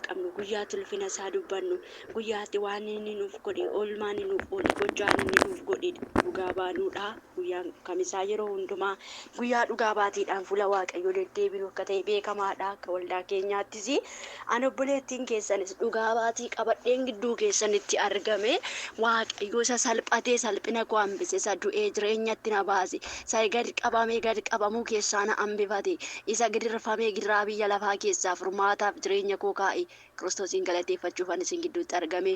qabnu guyyaatti ulfina isaa dubbannu guyyaatti waan inni nuuf godhe oolmaan inni nuuf oole gochaan inni nuuf godhe dhugaa baanuudha. Guyyaan kamisaa yeroo hundumaa guyyaa dhugaa baatiidhaan fuula Waaqayyoo deddeebinu akka ta'e beekamaadha. Akka waldaa keenyaattis ani obboleettiin keessanis dhugaa baatii qabadheen gidduu keessanitti argame Waaqayyoo isa salphatee salphina koo hambise isa du'ee jireenyatti na baase isa gadi qabamee gadi qabamuu keessaa na hambifate isa gidirfamee gidiraa biyya lafaa keessaa furmaataaf jireenya koo kaa'e Kiristoosiin galateeffachuuf ani isin gidduutti argame.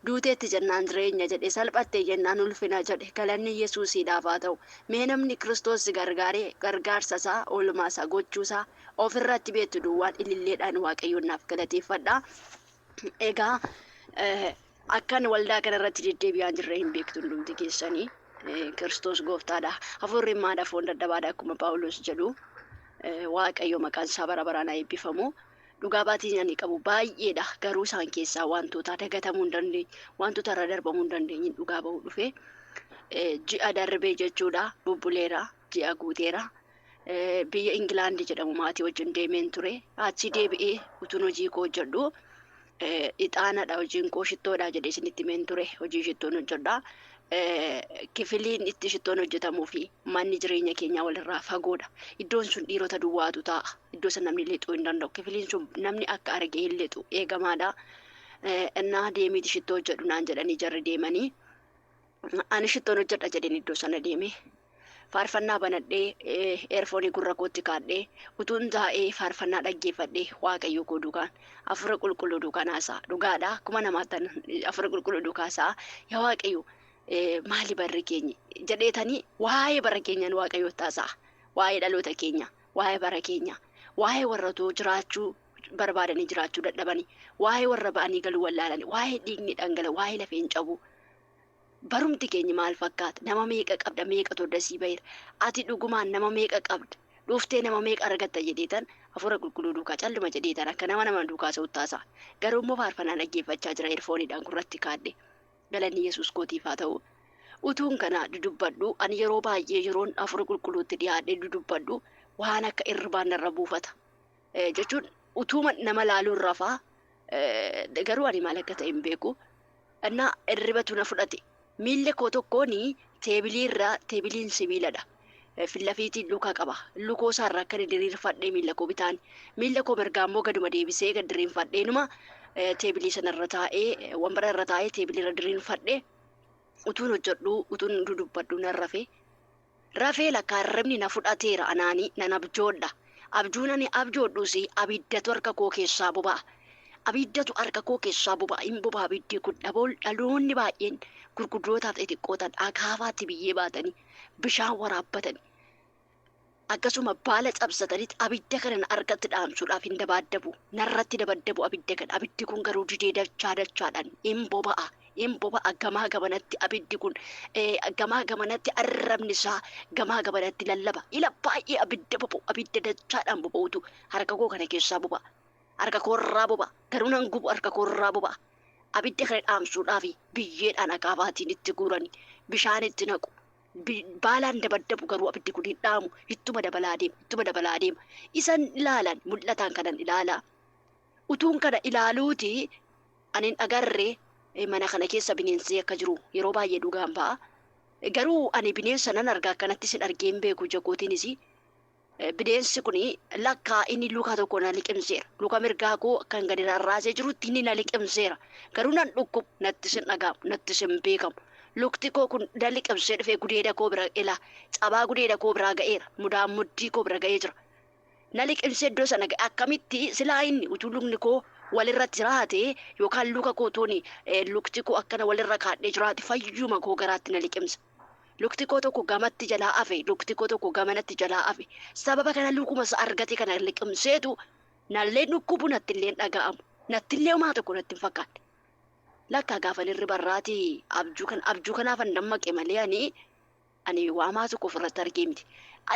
Duuteetti jennaan jireenya jedhe salphattee jennaan ulfina jedhe galanni Yesuusiidhaaf haa ta'u. Mee namni Kiristoos gargaaree gargaarsa isaa oolmaa isaa gochuusaa ofirratti beektu duwwaan ililleedhaan Waaqayyoon naaf galateeffadha. Egaa akkan waldaa kanarratti deddeebi'aan jirre hin beektu hundumti keessanii. Kiristoos gooftaadha. Hafuurri maadha foon daddabaadha akkuma Paawulos jedhu. Waaqayyo maqaan isaa bara baraan haa eebbifamu. Dhugaa baatiin ani qabu baay'eedha. Garuu isaan keessaa wantoota dagatamuu hin dandeenye, wantoota irra darbamuu hin dandeenye dhugaa bahuu dhufe. Ji'a darbee jechuudha. Bubbuleera, ji'a guuteera. Biyya Ingilaandi jedhamu maatii wajjin deemeen ture. Achi deebi'ee utuun hojii koo hojjedhu. Ixaanadha hojiin koo shittoodha jedhee isinitti himeen ture. Hojii shittoon hojjedha. Kifiliin itti shittoon hojjetamuu fi manni jireenya keenyaa walirraa fagoodha. Iddoon sun dhiirota duwwaatu ta'a. Iddoo san namni lixuu hin danda'u. Kifiliin sun namni akka argee hin lixu eegamaadha. Innaa deemiiti shittoo hojjedhu naan jedhanii jarri deemanii. Ani shittoon hojjedha jedheen iddoo sana deeme. Faarfannaa banadhee eerfoonii gurra kootti kaadhee utuun taa'ee faarfannaa dhaggeeffadhee Waaqayyo koo duukaan Hafuura qulqulluu duukaan haasa'a. Dhugaadha. Akkuma namaattan Hafuura qulqulluu duukaan haasa'a. Yaa Waaqayyo maali barri keenya jedheetanii waa'ee bara keenyaan Waaqayyo haasa'a. Waa'ee dhaloota keenya, waa'ee bara keenya, waa'ee warra too jiraachuu barbaadanii jiraachuu dadhabanii, waa'ee warra ba'anii galuu wallaalanii, waa'ee dhiigni dhangala, waa'ee lafeen cabu. Barumti keenya maal fakkaata? Nama meeqa qabda? Meeqa toddasii baheera? Ati dhugumaan nama meeqa qabda? Dhuftee nama meeqa argatta jedheetan Hafuura qulqulluu duukaa calluma jedheetan akka nama duukaa sa'uttaasaa. Garuu immoo faarfannaa dhaggeeffachaa jira eerfooniidhaan gurratti kaadhe. Galanni Yesuus kootiif haa ta'u. Utuun kana dudubbadhu ani yeroo baay'ee yeroon Hafuura qulqulluutti dhiyaadhee dudubbadhu waan akka irribaan narra buufata. Jechuun utuma nama laaluun rafaa garuu ani maal akka ta'e hin beeku. Innaa irribatu na fudhate. Miilli koo tokkoon teebiliin sibiiladha. Fillafiitiin luka qaba. Lukoo isaarraa akka diriirfadhee miilla koo bitaan. Miilla koo mirgaa immoo gaduma deebisee gad diriirfadheenuma teebilii sanarra taa'ee wambara irra taa'ee teebiliirra diriirfadhee utuun hojjedhu utuun dudubbadhu nan rafee lakkaa ribni na fudhateera anaanii nan abjoodha. Abjuun ani abjoodhus abiddatu harka koo keessaa boba'a. Abiddatu harka koo keessaa boba'a. Hin boba'a abiddi kun dhaloonni baay'een gurguddootaaf xixiqqootaan akaafaatti biyyee baatanii bishaan waraabbatanii akkasuma baala cabsatanitti abidda kana harkatti dhaamsuudhaaf hin dabaaddabu. Narratti dabaddabu abidda kana. Abiddi kun garuu didee dachaadhaan hin boba'a. Hin boba'a gamaa gamanatti abiddi kun gamaa gamanatti arrabni isaa gamaa gamanatti lallaba. Ila baay'ee abidda boba'u abidda dachaadhaan boba'utu harka koo kana keessaa boba'a. Harka koorraa boba'a. Garuu nan gubu harka koorraa boba'a. Abidda kana dhaamsuudhaaf biyyeedhaan akaafaatiin itti guuranii bishaan itti naqu. Baalaan dabaddabu garuu abiddi kun hin dhaamu. Ittuma dabalaa deema. Isan ilaalan mul'ataan kanan ilaalaa. Utuun kana ilaaluuti anin agarree mana kana keessa bineensi akka jiru yeroo baay'ee dhugaan ba'a. Garuu ani bineensa nan argaa akkanatti sin argee hin beeku jagootiinis. Bineensi kun lakkaa inni luka tokko na liqimseera. Luka mirgaa koo kan gadi rarraasee jirutti inni na liqimseera. Garuu nan dhukkubu natti sin dhaga'amu natti sin beekamu. Lukti koo kun na liqimsee dhufee gudeeda koo bira ilaa cabaa gudeeda koo biraa ga'eera. Mudaan muddii koo bira ga'ee jira. Na liqimsee iddoo sana ga'e akkamitti silaa inni utuu lukni koo walirratti jiraate yookaan luka koo tooni lukti koo akkana walirra kaadhee jiraate fayyuma koo garaatti na liqimsa. Lukti koo tokko gamatti jalaa hafe, lukti koo tokko gamanatti jalaa hafe. Sababa kana lukuma isa argate kana liqimseetu nallee dhukkubu nattillee dhaga'amu. Nattillee homaa tokko natti hin fakkaanne. Lakkaa gaafa irri barraati abjuu kanaafan dammaqe malee ani waamaa tokko ofirratti argee miti.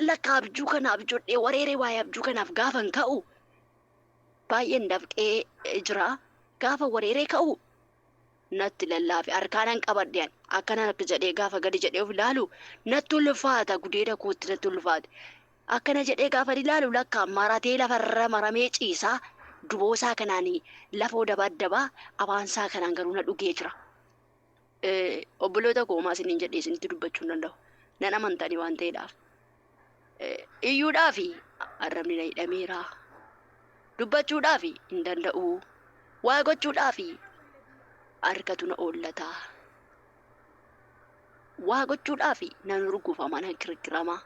Lakkaa abjuu kana abjoodhee wareeree waa'ee abjuu kanaaf gaafan ka'u baay'een dafqee jira. Gaafa wareeree ka'u natti lallaafe harkaanan qabadheen akkana jedhee gaafa gadi jedhee of ilaalu natti ulfaata gudeeda kootti natti ulfaate. Akkana jedhee gaafa ilaalu lakkaa maratee lafarra maramee ciisaa Duboosaa kanaan lafoo dabaddabaa afaansaa kanaan garuu na dhugee jira. Obboloota koo maas inni jedhee isinitti dubbachuu hin danda'u. Nan amantanii waan ta'eedhaaf. Iyyuudhaaf arrabni na hidhameera. Dubbachuudhaaf hin danda'u. Waa gochuudhaaf harkatu na oollataa. Waa gochuudhaaf nan urgufama nan kirkirama.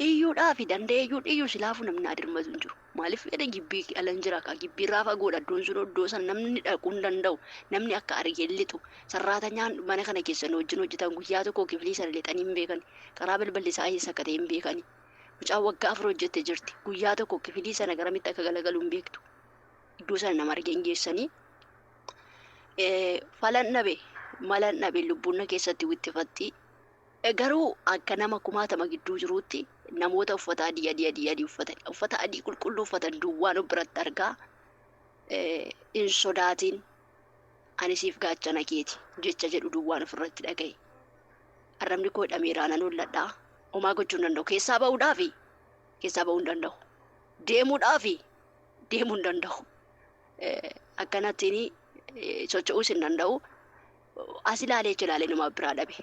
Iyyuudhaaf danda'ee iyyuu silaafuu namni adirmatu hin jiru. Maaliif jedhan gibbii alan jira ka gibbii irraa fagoodha iddoon sun iddoo san namni dhaquu hin danda'u. Namni akka argee lixu sarraatanyaan mana kana keessa wajjin hojjetan guyyaa tokko kiflii sana lixanii hin beekani. Karaa balballi isaa eessa akka ta'e hin beekani. Mucaan waggaa 4 hojjettee jirti. Guyyaa tokko kiflii sana garamitti akka galagalu hin beektu. Iddoo sana nama argeen geessanii falan dhabe malan dhabe lubbuun na keessatti wittifatti. Garuu akka nama 1000 gidduu jiruutti namoota uffata adii uffatan uffata adii qulqulluu uffatan duwwaan biratti argaa in sodaatiin ani siif gaachana keeti jecha jedhu duwwaan ofirratti dhagaye. Arrabni koo hidhameeraa nan holladhaa. Homaa gochuu hin danda'u. Keessaa ba'uudhaaf keessaa ba'uu hin danda'u. Deemuudhaaf deemuu hin danda'u. Akkanattiin socho'uus hin danda'u. As ilaalee ilaalee nama biraa dhabe.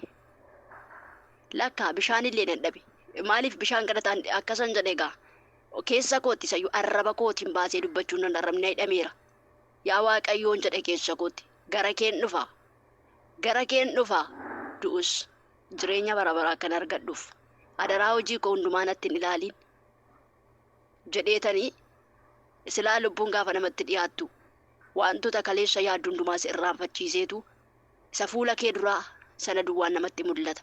Lakkaa bishaan illee nan dhabe. Maaliif bishaan kadhataan akkasan jedhe egaa keessa kootti sayyuu arraba kootiin baasee dubbachuu nan arrabni hidhameera. Yaa Waaqayyoon jedhe keessa kootti gara keen dhufa du'us jireenya bara baraa kan argadhuuf adaraa hojii koo hundumaa natti hin ilaaliin jedheetanii silaa lubbuun gaafa namatti dhiyaattu wantoota kaleessa yaaddu hundumaas irraanfachiiseetu isa fuula kee duraa sana duwwaan namatti mul'ata.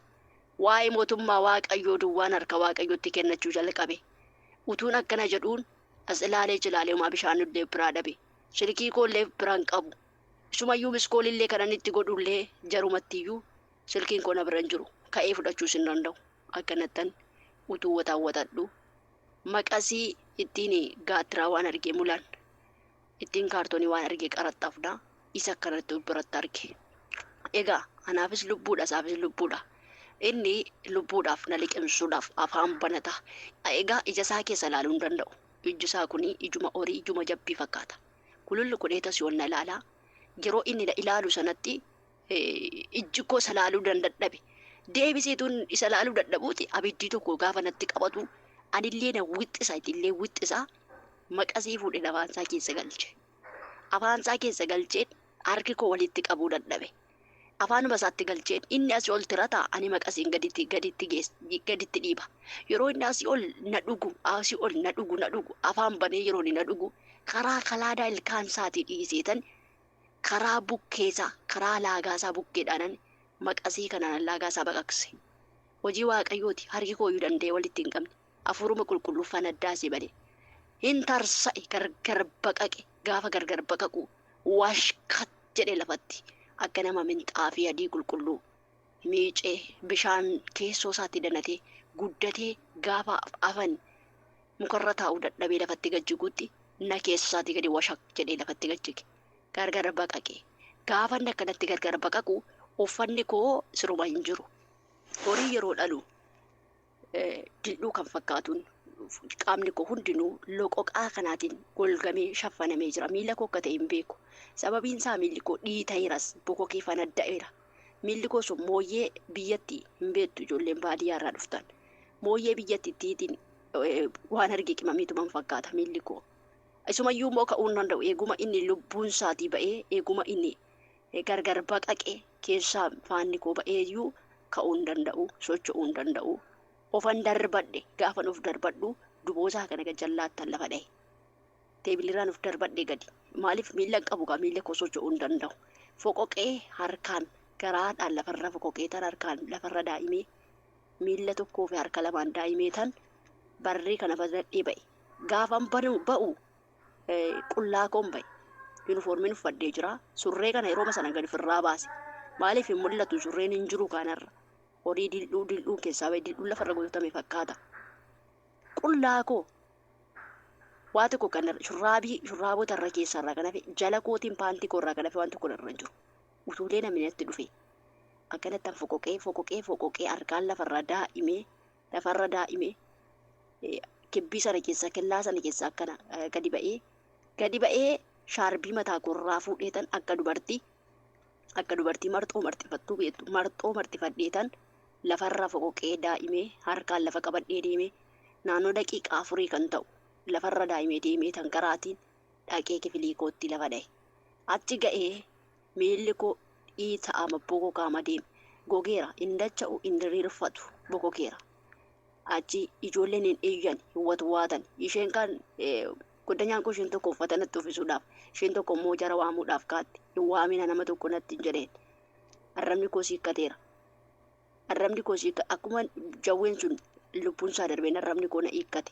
Waa'ee mootummaa Waaqayyoo duwwaan harka Waaqayyootti kennachuu jalqabe. Utuun akkana jedhuun as ilaalee homaa bishaan illee biraa dhabe. Silkii koollee biraan qabu. Isumayyuu miskoolillee kanan itti godhullee jarumattiyyuu silkiin koo na bira hin jiru. Ka'ee fudhachuus hin danda'u. Akkanattan utuu wataawwatadhu. Maqasii ittiin gaattiraa waan argee mulaan. Ittiin kaartoonii waan argee qaraxxaafdha. Isa akkanatti biratti arge. Egaa anaafis lubbuudha isaafis lubbuudha. Inni lubbuudhaaf na liqimsuudhaaf afaan banata. Egaa ija isaa keessa ilaaluu hin danda'u. Iji isaa kun ijuma horii ijuma jabbii fakkaata. Kululli kudheetas yoon na ilaalaa yeroo inni na ilaalu sanatti ijji koo isa ilaaluu dadhabe. Deebisiituun isa ilaaluu dadhabuuti abiddi tokko gaafa natti qabatu anillee na wixxisa itillee wixxisa maqasii fuudhee afaansaa keessa galche. Afaansaa keessa galcheen harki koo walitti qabuu dadhabe. Afaanuma isaatti galcheen inni asii ol tirata ani maqasiin gaditti dhiiba. Yeroo inni asii ol na dhugu afaan banee yeroo inni na dhugu karaa kalaadaa ilkaan isaatii dhiiseetan karaa bukkeesaa karaa laagaasaa bukkeedhaanan maqasii kanaan laagaasaa baqaqse. Hojii Waaqayyooti harki kooyyuu danda'e walitti hin qabne. Hafuuruma qulqulluufaan addaasee bade. Hin tarsa'e gargar baqaqe gaafa gargar baqaqu washkat jedhee lafatti. Akka nama minxaafii adii qulqulluu miicee bishaan keessoo isaatti danatee guddatee gaafa afan mukarra taa'uu dadhabee lafatti gajjiguutti na keessa isaatii gadi washak jedhee lafatti gajjige. Gargar baqaqe. Gaafa inni akkanatti gargar baqaqu uffanni koo siruma hin jiru. Horii yeroo dhalu dildhuu kan fakkaatuun qaamni koo hundinuu loqoqaa kanaatiin golgamee shaffanamee jira. Miila koo akka ta'e hin beeku. Sababiin isaa miilli koo dhiita'iras bokokee fanadda'eera. Miilli koo sun mooyyee biyyatti hin beektu ijoolleen baadiyyaa irraa dhuftan. Mooyyee biyyatti ittiin waan arge qimamiituman fakkaata miilli koo. Isumayyuu immoo ka'uu hin danda'u eeguma inni lubbuun isaatii ba'ee eeguma inni gargar baqaqee keessaa faanni koo ba'eeyyuu ka'uu hin danda'u socho'uu hin danda'u. Ofan darbadhe gaafan of darbadhu duboosaa kana gajallaattan lafa dha'e. Teebiliraan of darbadhe gadi. Maaliif miila qabu kaa miila koo socho'uu hin danda'u. Foqoqee harkaan garaadhaan lafarra foqoqee tan harkaan lafarra daa'imee miila tokkoo fi harka lamaan daa'imee tan barree kana fadhadhee ba'e. Gaafan ba'u qullaa koon ba'e. Yuunifoormiin uffadhee jira. Surree kana yeroo sana gadi firraa baase. Maaliif hin mul'atu surreen hin jiru kanarra. Horii dildhuu keessaa ba'e dildhuun lafarra godhatame fakkaata. Qullaa koo waa tokko kan shurraabota irra keessarraa kan hafe jala kootiin paantii koorraa kan hafe waan tokko irra hin jiru. Utuulee namni natti dhufe akkanattan foqoqee harkaan lafarra daa'imee kibbii sana keessa kellaa sana keessa akkana gadi ba'ee Gadi ba'ee shaarbii mataa korraa fuudheetan akka dubartii marxoo marxifattuu beektu marxoo marxifadheetan lafarra foqoqee daa'imee harkaan lafa qabadhee deeme naannoo daqiiqaa 4 kan ta'u lafarra daa'imee deemee tan karaatiin dhaqee kifilii kootti lafa dha'e. Achi ga'ee miilli koo dhiita'ama bokoo kaama deeme gogeera indacha'u indiriirfatu bokokeera. Achi ijoolleen hin eeyyan hin watwaatan isheen kan Guddanyaan koo isheen tokko uffata natti uffisuudhaaf isheen tokko immoo jara waamuudhaaf kaatti hin waamina nama tokko natti hin jedheen. Arrabni koo siikkateera. Arrabni koo akkuma jawween sun lubbuun isaa darbeen arrabni koo na hiikkate.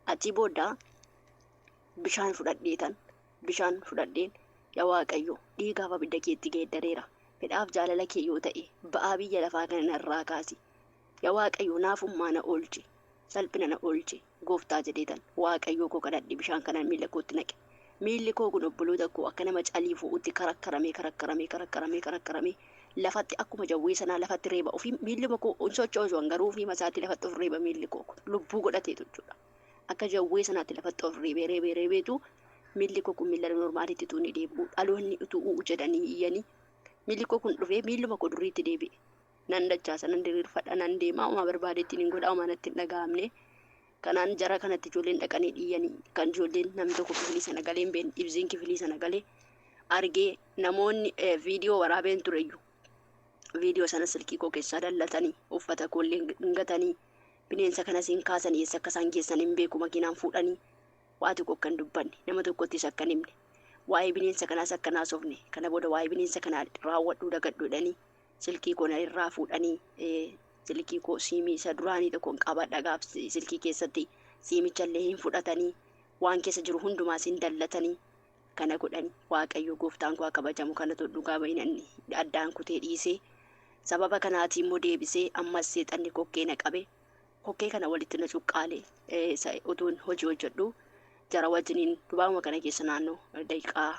Achi booda bishaan fudhadheen yaa Waaqayyo dhiigaaf abidda keetti geeddareera. Fedhaaf jaalala kee yoo ta'e ba'aa biyya lafaa kana irraa kaasi. Yaa Waaqayyo naafummaa na oolchi. Salphina na oolchi. Gooftaa jedheetan Waaqayyoo koo kadhadhe bishaan kanaan miila kootti naqe. Miilli koo kun obboloota koo akka nama calii fu'uutti karakkaramee lafatti akkuma jawwee sanaa lafatti reeba ofii miilli koo on sochoosu garuu ofii masaatti lafatti of reeba miilli koo kun lubbuu godhateetu jechuudha. Akka jawwee sanaatti lafatti of reebeetu miilli koo kun miila normaalitti tuuni deebi'u dhaloonni utuu jedhanii iyyanii miilli koo kun dhufee miilluma koo duriitti deebi'e. Nan dachaasa nan diriirfadha nan deemaa uma barbaadeettiin hin godhaa uma natti hin dhaga'amne. Kanaan jara kanatti ijoolleen dhaqanii dhiyyanii kan ijoolleen namni tokko kifilii sana galee hin ibsiin kifilii sana galee argee namoonni viidiyoo waraabeen tureyyuu viidiyoo sana silkii koo keessaa dallatanii uffata koollee hingatanii bineensa kanas hin kaasanii eessa akka isaan geessan hin beeku makiinaan fuudhanii waa tokko akka hin dubbanne nama tokkottis akka hin himne waa'ee bineensa kanaas akka naasofne kana booda waa'ee bineensa kanaa raawwadhuu dagadhuudhanii silkii koo irraa fuudhanii silkii koo siimii isa duraanii tokkoon qabadha gaaf silkii keessatti siimichallee hin fudhatanii waan keessa jiru hundumaas hin dallatanii kana godhanii Waaqayyo gooftaan koo kabajamu kana dhugaa bahinanni addaan kutee dhiisee sababa kanaatiin immoo deebisee ammas seexanni kokkee na qabe kokkee kana walitti na cuqqaalee utuun hojii hojjedhu jara wajjiniin dubaama kana keessa naannoo daqiiqaa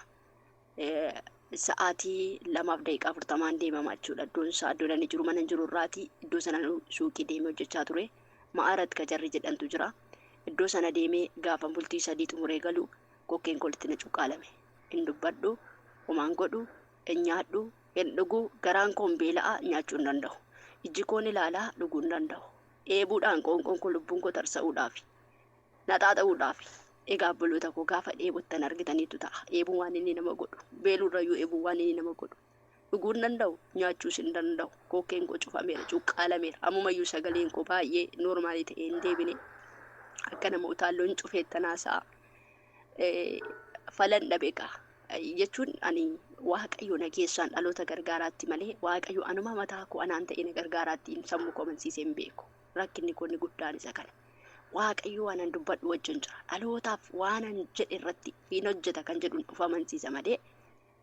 sa'aatii 2:40 deemamaa jechuudha. Iddoon isaa iddoo inni jiru mana jiru irraati iddoo sana suuqii deemee hojjechaa ture. Ma'aarat Kajarri jedhantu jira. Iddoo sana deemee gaafa bultii 3 xumuree galu kokkeen kolitti na cuqqaalame. Hin dubbadhu, homaan godhu, hin nyaadhu, hin dhugu, garaan koon beela'a nyaachuu hin danda'u. Ijji koon ilaalaa dhuguu hin danda'u. Eebuudhaan qoonqoon koo lubbuun koo tarsa'uudhaaf, naxaaxa'uudhaaf. Egaa obboloota koo gaafa dheebottan argitaniitu ta'a. Eebuun waan inni nama godhu. Beeluurrayyuu eebuun waan inni nama godhu. Dhuguu hin danda'u, nyaachuus hin danda'u. Kokkeen koo cufameera, cuqqaalameera. Ammumayyuu sagaleen koo baay'ee noormaalii ta'ee hin deebine. Akka nama utaalloon cufeettanaasaa falan dhabeeqa. Jechuun ani Waaqayyo na keessaan dhaloota gargaaraatti malee Waaqayyo anuma mataa koo anaan ta'ee na gargaaraatti sammuu koo amansiisee hin beeku. Rakkinni koo inni guddaan isa kana. Waaqayyo waan an dubbadhu wajjin jira. Dhalootaaf waan an jedhe irratti hin hojjeta kan jedhuun of amansiisa malee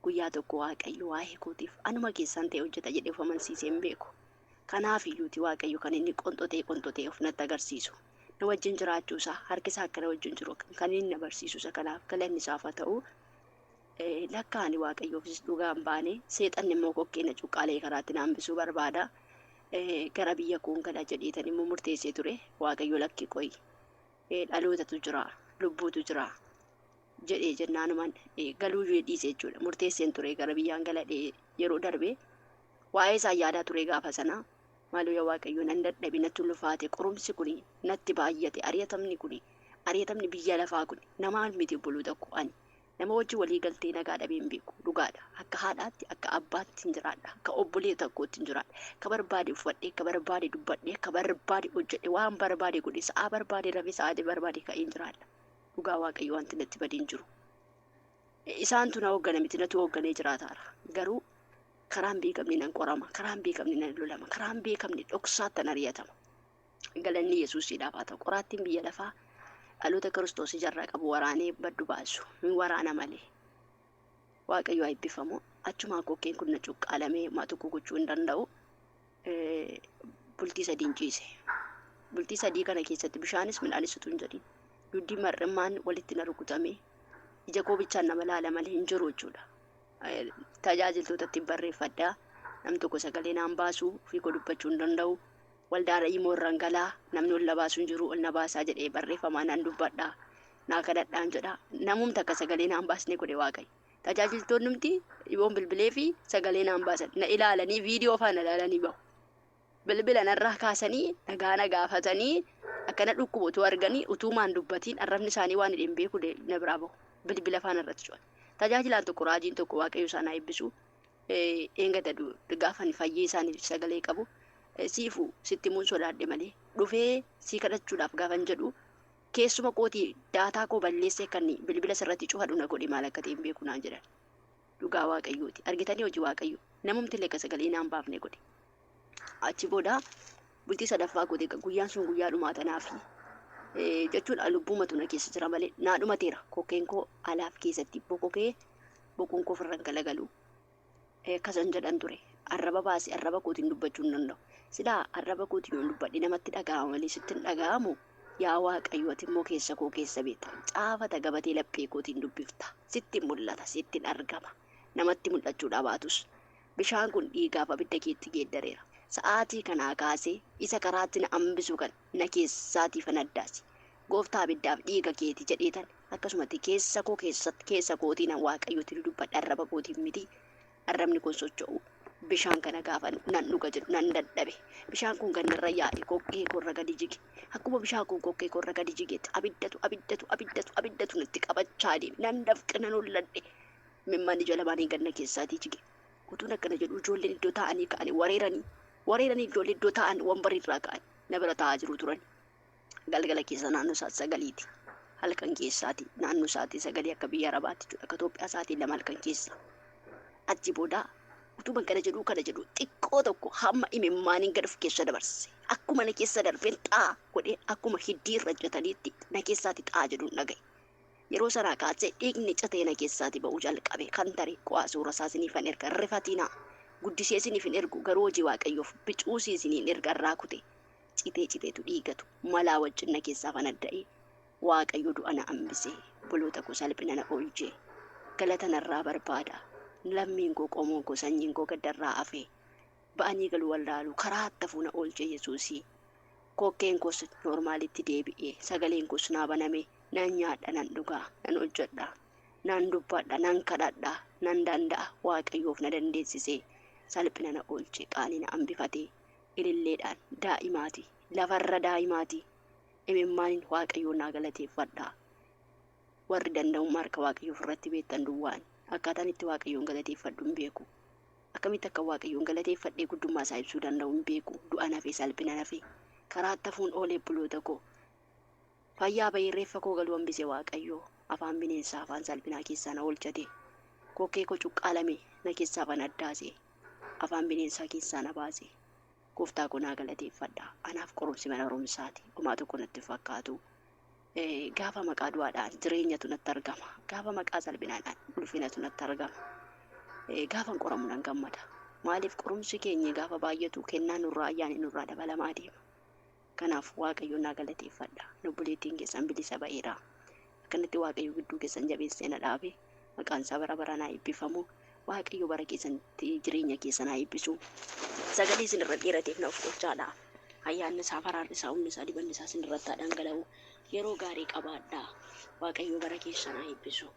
guyyaa tokko Waaqayyo waa'ee kootiif anuma keessaan ta'e hojjeta jedhee of amansiisee hin beeku. Kanaaf iyyuuti Waaqayyo kan inni qonxotee of natti agarsiisu. Na wajjin jiraachuusaa harkisaa akka na wajjin jiru kan inni agarsiisusa kanaaf galanni isaaf haa ta'u. Lakkaani Waaqayyoofis dhugaan baane seexanni immoo kokkee na cuqqaalee karaatti na hambisuu barbaada. Gara biyya koon gala jedheetan immoo murteessee ture Waaqayyo lakki qoyi dhalootatu jira lubbuutu jira jedhee jennaanumaan galuu dhiisee jechuudha. Murteesseen ture gara biyyaan galadhee yeroo darbe waa'ee isaa yaadaa ture gaafa sana maaloo yaa Waaqayyo nan dadhabe natti ulfaate qorumsi kun natti baay'ate ari'atamni biyya lafaa kun namaan miti obboloota koo ani nama wajjin walii galtee nagaa dhabee hin beeku dhugaadha. Akka haadhaatti akka abbaatti hin jiraadha. Akka obbolee tokkootti hin jiraadha. Akka barbaade uffadhee akka barbaade dubbadhee akka barbaade hojjedhe waan barbaade godhe sa'a barbaade rafee sa'aatii barbaade ka'ee hin jiraadha. Dhugaa Waaqayyo wanti natti badee hin jiru. Isaantu na hooggana miti natu hoogganee jiraataara. Garuu karaan beekamni nan qorama. Karaan beekamni nan lolama. Karaan beekamni dhoksaatti nan ari'atama. Galanni Yesuusiidhaaf haa ta'u. Qoraattiin biyya lafaa dhaloota Kiristoos ijarraa qabu waraanee baddu baasu. Hin waraana malee. Waaqayyo haa eebbifamu. Achumaan kokkeen kun na cuqqaalamee maa tokko gochuu hin danda'u. Bultii 3 ciise. Bultii 3 kana keessatti bishaanis midhaanis utuu hin jedhin. Duddi mar'immaan walitti na rukutamee ija koo bichaan nama laala malee hin jiru jechuudha. Tajaajiltootatti barreeffadhaa. Nam tokko sagalee naan baasuu fi koo dubbachuu hin danda'u. Waldaadha immoo irraan galaa namni ol na baasuu hin jiru ol na baasaa jedhee barreeffamaa naan dubbadhaa. naa kadhadhaan jedha. Namumti akka sagalee naan baasne godhe Waaqayyo. Tajaajiltoonni numti dhiboon bilbilee fi sagalee naan baasan na ilaalanii viidiyoo faana ilaalanii bahu. Bilbila narraa kaasanii nagaa gaafatanii akkana dhukkubotu arganii utuumaan dubbatiin arrabni isaanii waan hidhin beeku na biraa bahu. Bilbila faana irratti cu'an. Tajaajilaan tokko raajiin tokko Waaqayyo isaan haa eebbisu. Eengata gaafa fayyee isaanii sagalee qabu. Siifu sitti mun sodaadhe malee dhufee sii kadhachuudhaaf gaafan jedhu keessuma kootii daataa koo balleessee kan bilbila sirratti cufadhu na godhe maal akka ta'e hin beeku naan jedhan. Dhugaa Waaqayyooti. Argitanii hojii Waaqayyo. Namumti illee akka sagalee naan baafne godhe. Achi booda bultii sadaffaa goote guyyaan sun guyyaa dhumaa tanaafi jechuudha lubbuumatu na keessa jira malee naa dhumateera. Kokkeen koo alaaf keessatti bokokee bokuun koo firran galagalu. Kasan jedhan ture. Arraba baasee arraba kootiin dubbachuu hin danda'u. Silaa arraba kootiin yoon dubbadhe namatti dhaga'ama malee sitti hin dhaga'amu. Yaa Waaqayyo ati immoo keessa koo keessa beekta. Caafata gabatee laphee kootiin dubbifta. Sitti mul'ata, sitti argama. Namatti mul'achuudha baatus. Bishaan kun dhiigaaf abidda keetti geeddareera. Sa'aatii kanaa kaasee isa karaatti na hambisu kan na keessaatii fanaddaasi. Gooftaa abiddaaf dhiiga keeti jedheetan akkasumatti keessa koo keessa kootiin Waaqayyooti dubbadha arraba kootiin miti. Arrabni kun socho'u. Bishaan kana gaafa nan dhuga jedhu nan dadhabe. Bishaan kun gannarra yaa'e kokkee korra gadi jige. Akkuma bishaan kun kokkee korra gadi jigeetti abiddatu natti qabachaa deeme. Nan dafqe nan holladhe. Mimmaan ija lamaanii ganna keessaatii jige. Utuun akkana jedhu ijoolleen iddoo taa'anii ka'anii wareeranii ijoollee iddoo taa'an wambarirraa ka'an na bira taa'aa jiru turan. Galgala keessa naannoo isaatti sagaliiti. Halkan keessaati naannoo isaatti sagalee akka biyya Arabaatti jechuudha. Akka Itoophiyaa isaatiin lama halkan keessa. Achi booda utuban kana jedhu xiqqoo tokko hamma imimmaaniin gad of keessa dabarse. Akkuma na keessa darbeen xaa godhee akkuma hiddii irra jataniitti na keessaatti xaa jedhuun dhagaye. Yeroo sanaa kaasee dhiigni catee na keessaatti ba'uu jalqabe kan tare qo'aa suura isaa isiniif hin erga rifatina guddisee isiniif hin ergu garuu hojii Waaqayyoof bicuusii isiniin erga irraa kute citeetu dhiigatu malaa wajjin na keessaa fanadda'ee Waaqayyo du'a na hambisee boloota koo salphina na oolchee galata narraa barbaada. Lammiin koo qomoon koo sanyiin koo gaddarraa hafee ba'anii galuu wallaaluu karaa hattafuu na oolchee Yesuusii. Kokkeen koos normaalitti deebi'ee sagaleen koos naa baname nan nyaadha nan dhugaa nan hojjedha nan dubbadha nan kadhadha nan danda'a Waaqayyoof na dandeessisee salphina na oolchee qaanii na hambifatee ililleedhaan daa'imaati lafarra daa'imaati imimmaaniin Waaqayyoon naa galateeffadha. Warri danda'ummaa harka Waaqayyoof irratti beektan duwwaan. Akkaataan itti Waaqayyoon galateeffadhu hin beeku. Akkamitti akka Waaqayyoon galateeffadhee guddummaa isaa ibsuu danda'u hin beeku. Du'a nafee salphina nafee karaa hattafuun oolee buloota koo fayyaa bahee reeffa koo galuu hambise Waaqayyoo afaan bineensaa afaan salphinaa keessaa na oolchate. Kokkee koo cuqqaalame na keessaa fanaddaase afaan bineensaa keessaa na baase. Gooftaa koo naa galateeffadha. Anaaf qorumsi mana barumsaati. Homaa tokko natti fakkaatu. Gaafa maqaa du'aadhaan jireenyatu natti argama. Gaafa maqaa salphinaadhaan ulfinatu natti argama. Gaafa qoramu nan gammada. Maaliif qorumsi keenya gaafa baay'atu kennaan nurraa ayyaanni nurraa dabalamaa deema. Kanaaf Waaqayyoon naa galateeffadha. Obboleettiin keessan bilisa ba'eera. Akkanatti Waaqayyo gidduu keessan jabeessee na dhaabe. Maqaan isaa bara baraan haa eebbifamu. Waaqayyo bara keessatti jireenya keessan haa eebbisu. Sagalee isin irra dheerateef na of gochaadha. Ayyaanni isaa faraarri isaa humni isaa dibanni isaa isin irratti haa dhangala'u. Yeroo gaarii qabaadhaa. Waaqayyo bara keessan haa eebbisu.